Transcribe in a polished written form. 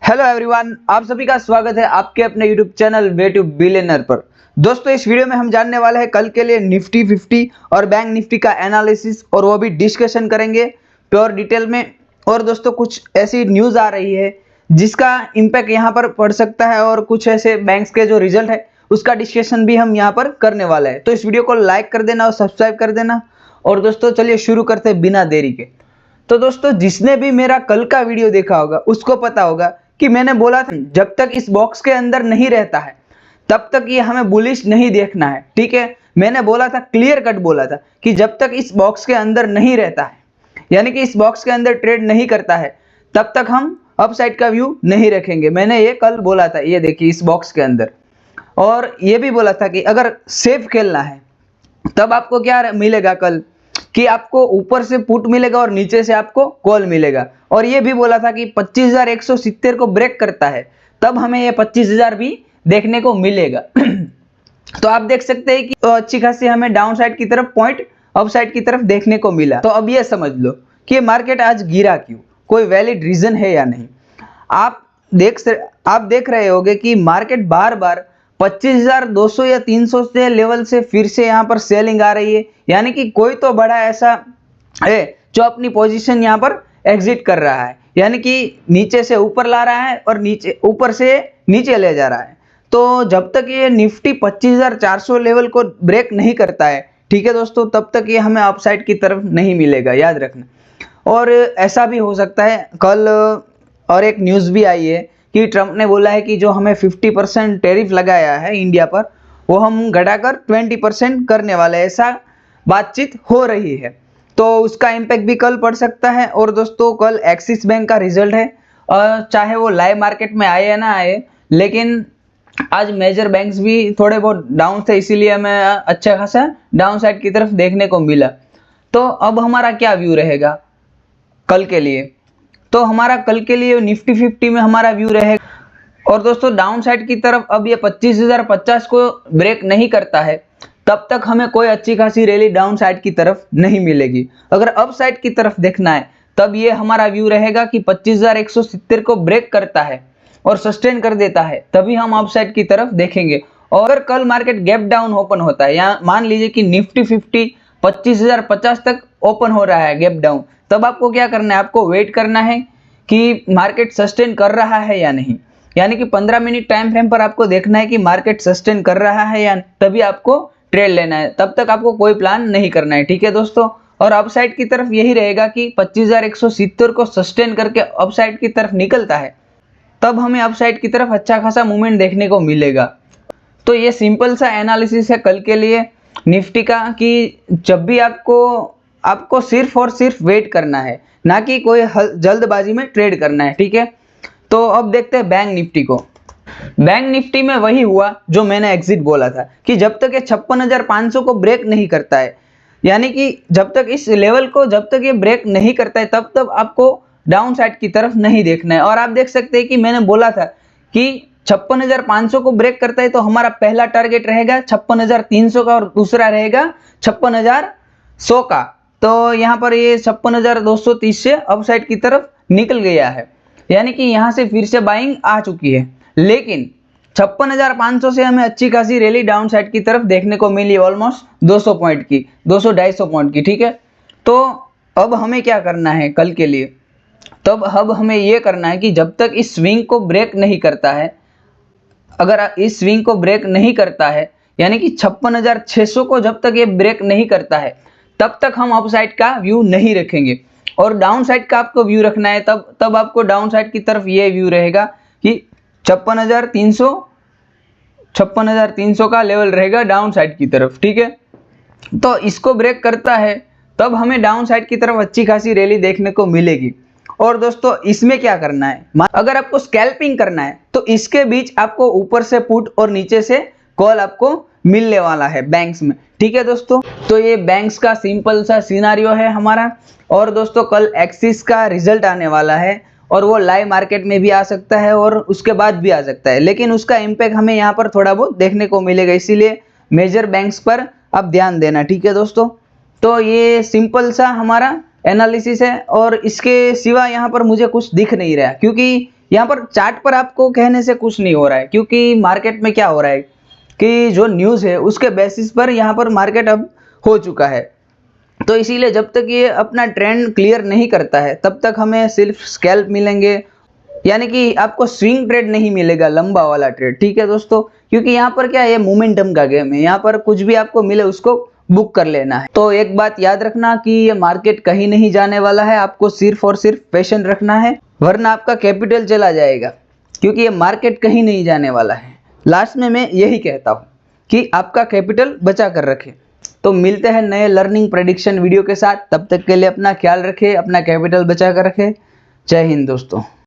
Hello everyone, आप सभी का स्वागत है आपके अपने YouTube channel way to billionaire पर। दोस्तों, इस वीडियो में हम जानने वाले हैं कल के लिए निफ्टी 50 और बैंक निफ्टी का एनालिसिस, और वो भी डिस्कशन करेंगे प्योर डिटेल में। और दोस्तों, कुछ ऐसी न्यूज़ आ रही है जिसका इम्पैक्ट यहाँ पर पड़ सकता है, और कुछ ऐसे बैंक्स के जो रिजल्ट है उसका डिस्कशन भी हम यहाँ पर करने वाले हैं। तो इस वीडियो को लाइक कर देना और सब्सक्राइब कर देना। और दोस्तों, चलिए शुरू करते हैं बिना देरी के। तो दोस्तों, जिसने भी मेरा कल का वीडियो देखा होगा उसको पता होगा कि मैंने बोला था जब तक इस बॉक्स के अंदर नहीं रहता है तब तक ये हमें बुलिश नहीं देखना है। ठीक है, मैंने बोला था, क्लियर कट बोला था कि जब तक इस बॉक्स के अंदर नहीं रहता है, यानी कि इस बॉक्स के अंदर ट्रेड नहीं करता है, तब तक हम अपसाइड का व्यू नहीं रखेंगे। मैंने ये कल बोला था, ये देखिए इस बॉक्स के अंदर। और ये भी बोला था कि अगर सेफ खेलना है तब आपको क्या मिलेगा कल, कि आपको ऊपर से पुट मिलेगा और नीचे से आपको कॉल मिलेगा। और ये भी बोला था कि 25,170 को ब्रेक करता है तब हमें ये 25,000 भी देखने को मिलेगा। तो आप देख सकते हैं कि अच्छी खासी हमें डाउन साइड की तरफ पॉइंट अप साइड की तरफ देखने को मिला। तो अब ये समझ लो कि मार्केट आज गिरा क्यों, कोई वैलिड रीजन है या नहीं। आप देख रहे होंगे कि मार्केट बार बार 25,200 या 300 से लेवल से फिर से यहाँ पर सेलिंग आ रही है, यानी कि कोई तो बड़ा ऐसा है जो अपनी पोजीशन यहाँ पर एग्जिट कर रहा है, यानी कि नीचे से ऊपर ला रहा है और ऊपर से नीचे ले जा रहा है। तो जब तक ये निफ्टी 25,400 लेवल को ब्रेक नहीं करता है, ठीक है दोस्तों, तब तक ये हमें अपसाइड की तरफ नहीं मिलेगा, याद रखना। और ऐसा भी हो सकता है कल, और एक न्यूज़ भी आई है कि ट्रंप ने बोला है कि जो हमें 50% टैरिफ लगाया है इंडिया पर, वो हम घटाकर 20% करने वाले, ऐसा बातचीत हो रही है। तो उसका इम्पैक्ट भी कल पड़ सकता है। और दोस्तों, कल एक्सिस बैंक का रिजल्ट है, चाहे वो लाइव मार्केट में आए या ना आए, लेकिन आज मेजर बैंक्स भी थोड़े बहुत डाउन थे, इसीलिए हमें अच्छा खासा डाउन साइड की तरफ देखने को मिला। तो अब हमारा क्या व्यू रहेगा कल के लिए? तो हमारा कल के लिए निफ्टी 50 में हमारा व्यू रहेगा। और दोस्तों, डाउन साइड की तरफ अब ये 25,050 को ब्रेक नहीं करता है तब तक हमें कोई अच्छी खासी रैली डाउन साइड की तरफ नहीं मिलेगी। अगर अप साइड की तरफ देखना है तब ये हमारा व्यू रहेगा कि 25,170 को ब्रेक करता है और सस्टेन कर देता है, तभी हम अप साइड की तरफ देखेंगे। और अगर कल मार्केट गैप डाउन ओपन होता है, या मान लीजिए कि निफ्टी 50 25,050 तक ओपन हो रहा है गैप डाउन, तब आपको क्या करना है, आपको वेट करना है कि मार्केट सस्टेन कर रहा है या नहीं। यानी कि 15 मिनट टाइम फ्रेम पर आपको देखना है कि मार्केट सस्टेन कर रहा है या नहीं, तभी आपको ट्रेड लेना है, तब तक आपको कोई प्लान नहीं करना है। ठीक है दोस्तों, और अपसाइड की तरफ यही रहेगा कि 25,170 को सस्टेन करके अपसाइड की तरफ निकलता है तब हमें अपसाइड की तरफ अच्छा खासा मूवमेंट देखने को मिलेगा। तो ये सिंपल सा एनालिसिस है कल के लिए निफ्टी का, कि जब भी आपको सिर्फ और सिर्फ वेट करना है, ना कि कोई जल्दबाजी में ट्रेड करना है। ठीक है, तो अब देखते हैं बैंक निफ्टी को। बैंक निफ्टी में वही हुआ जो मैंने एग्जिट बोला था, कि जब तक ये 56,500 को ब्रेक नहीं करता है, यानी कि जब तक इस लेवल को जब तक ये ब्रेक नहीं करता है तब तक आपको डाउन साइड की तरफ नहीं देखना है। और आप देख सकते हैं कि मैंने बोला था कि 56,500 को ब्रेक करता है तो हमारा पहला टारगेट रहेगा 56,300 का, और दूसरा रहेगा 56,100 का। तो यहाँ पर ये 56,230 से अपसाइड की तरफ निकल गया है, यानी कि यहाँ से फिर से बाइंग आ चुकी है। लेकिन 56,500 से हमें अच्छी खासी रैली डाउन साइड की तरफ देखने को मिली, ऑलमोस्ट 200 पॉइंट की, 200-250 पॉइंट की। ठीक है, तो अब हमें क्या करना है कल के लिए? तब अब हमें ये करना है कि जब तक इस स्विंग को ब्रेक नहीं करता है, अगर इस स्विंग को ब्रेक नहीं करता है, यानी कि 56,600 को जब तक ये ब्रेक नहीं करता है तब तक हम अपसाइड का व्यू नहीं रखेंगे। और डाउन साइड का आपको व्यू रखना है, तब आपको डाउन साइड की तरफ ये व्यू रहेगा कि 56,300 का लेवल रहेगा डाउन साइड की तरफ। ठीक है, तो इसको ब्रेक करता है तब हमें डाउन साइड की तरफ अच्छी खासी रैली देखने को मिलेगी। और दोस्तों, इसमें क्या करना है, अगर आपको स्कैल्पिंग करना है तो इसके बीच आपको ऊपर से पुट और नीचे से कॉल आपको मिलने वाला है बैंक्स में। ठीक है दोस्तों, तो ये बैंक्स का सिंपल सा सिनारियो है हमारा। और दोस्तों, कल एक्सिस का रिजल्ट आने वाला है, और वो लाइव मार्केट में भी आ सकता है और उसके बाद भी आ सकता है, लेकिन उसका इम्पैक्ट हमें यहाँ पर थोड़ा बहुत देखने को मिलेगा, इसीलिए मेजर बैंक्स पर आप ध्यान देना। ठीक है दोस्तों, तो ये सिंपल सा हमारा एनालिसिस है, और इसके सिवा यहाँ पर मुझे कुछ दिख नहीं रहा, क्योंकि यहाँ पर चार्ट पर आपको कहने से कुछ नहीं हो रहा है, क्योंकि मार्केट में क्या हो रहा है कि जो न्यूज़ है उसके बेसिस पर यहाँ पर मार्केट अब हो चुका है। तो इसीलिए जब तक ये अपना ट्रेंड क्लियर नहीं करता है तब तक हमें सिर्फ स्कैल्प मिलेंगे, यानी कि आपको स्विंग ट्रेड नहीं मिलेगा, लंबा वाला ट्रेड। ठीक है दोस्तों, क्योंकि यहाँ पर क्या है, ये मोमेंटम का गेम है, यहाँ पर कुछ भी आपको मिले उसको बुक कर लेना है। तो एक बात याद रखना कि ये मार्केट कहीं नहीं जाने वाला है, आपको सिर्फ और सिर्फ पेशेंट रखना है, वरना आपका कैपिटल चला जाएगा, क्योंकि ये मार्केट कहीं नहीं जाने वाला है। लास्ट में मैं यही कहता हूँ कि आपका कैपिटल बचा कर रखें। तो मिलते हैं नए लर्निंग प्रेडिक्शन वीडियो के साथ, तब तक के लिए अपना ख्याल रखें, अपना कैपिटल बचा कर रखें। जय हिंद दोस्तों।